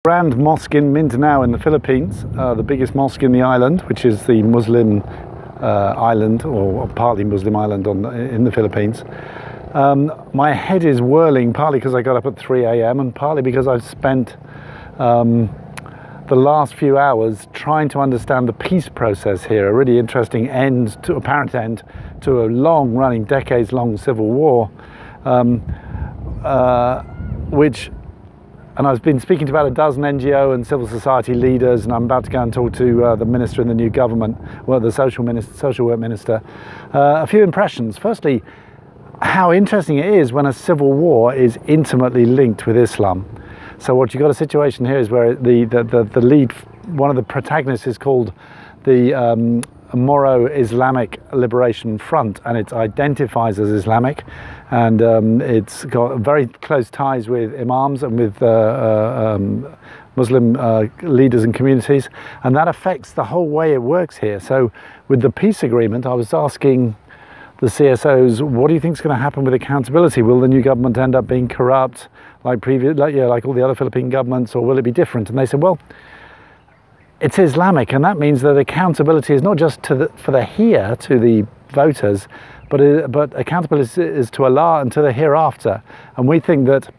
Grand mosque in Mindanao in the Philippines, the biggest mosque in the island, which is the Muslim island, or partly Muslim island in the Philippines. My head is whirling, partly because I got up at 3 a.m. and partly because I've spent the last few hours trying to understand the peace process here, a really interesting apparent end to a long-running, decades-long civil war, and I've been speaking to about a dozen NGO and civil society leaders, and I'm about to go and talk to the minister in the new government, well, the social work minister. A few impressions. Firstly, how interesting it is when a civil war is intimately linked with Islam. So what you've got a situation here is where the lead, one of the protagonists is called the Moro Islamic Liberation Front, and it identifies as Islamic, and it's got very close ties with imams and with Muslim leaders and communities, and that affects the whole way it works here. So with the peace agreement, I was asking the CSOs, what do you think is going to happen with accountability? Will the new government end up being corrupt like all the other Philippine governments, or will it be different? And they said, well, it's Islamic, and that means that accountability is not just to the voters, but accountability is to Allah and to the hereafter. And we think that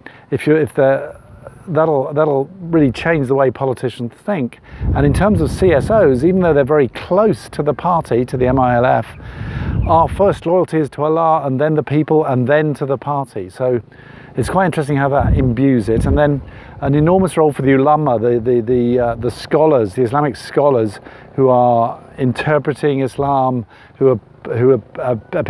that'll really change the way politicians think. And in terms of CSOs, even though they're very close to the party, to the MILF, our first loyalty is to Allah, and then the people, and then to the party. So it's quite interesting how that imbues it. And then an enormous role for the ulama, the scholars, the Islamic scholars who are interpreting Islam, who appear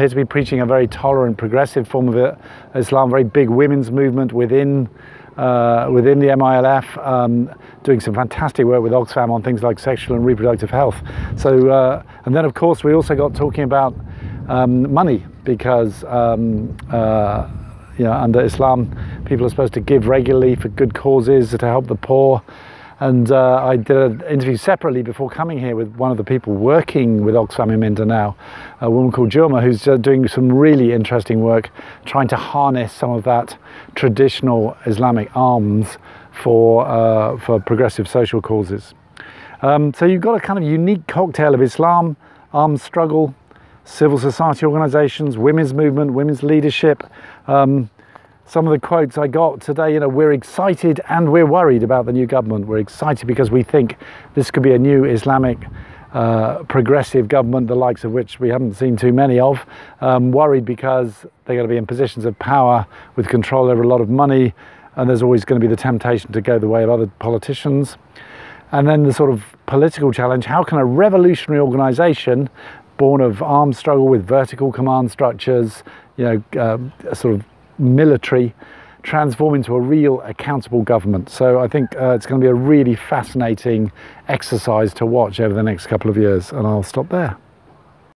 to be preaching a very tolerant, progressive form of Islam, very big women's movement within the MILF, doing some fantastic work with Oxfam on things like sexual and reproductive health. So, and then of course we also got talking about money, because under Islam, people are supposed to give regularly for good causes to help the poor. And I did an interview separately before coming here with one of the people working with Oxfam in Mindanao, a woman called Jurma, who's doing some really interesting work trying to harness some of that traditional Islamic alms for progressive social causes. So you've got a kind of unique cocktail of Islam, armed struggle, civil society organizations, women's movement, women's leadership. Some of the quotes I got today, we're excited and we're worried about the new government. We're excited because we think this could be a new Islamic progressive government, the likes of which we haven't seen too many of. Worried because they're going to be in positions of power with control over a lot of money, and there's always going to be the temptation to go the way of other politicians. And then the sort of political challenge: how can a revolutionary organization born of armed struggle with vertical command structures, sort of military, transform into a real accountable government? So I think it's going to be a really fascinating exercise to watch over the next couple of years, and I'll stop there.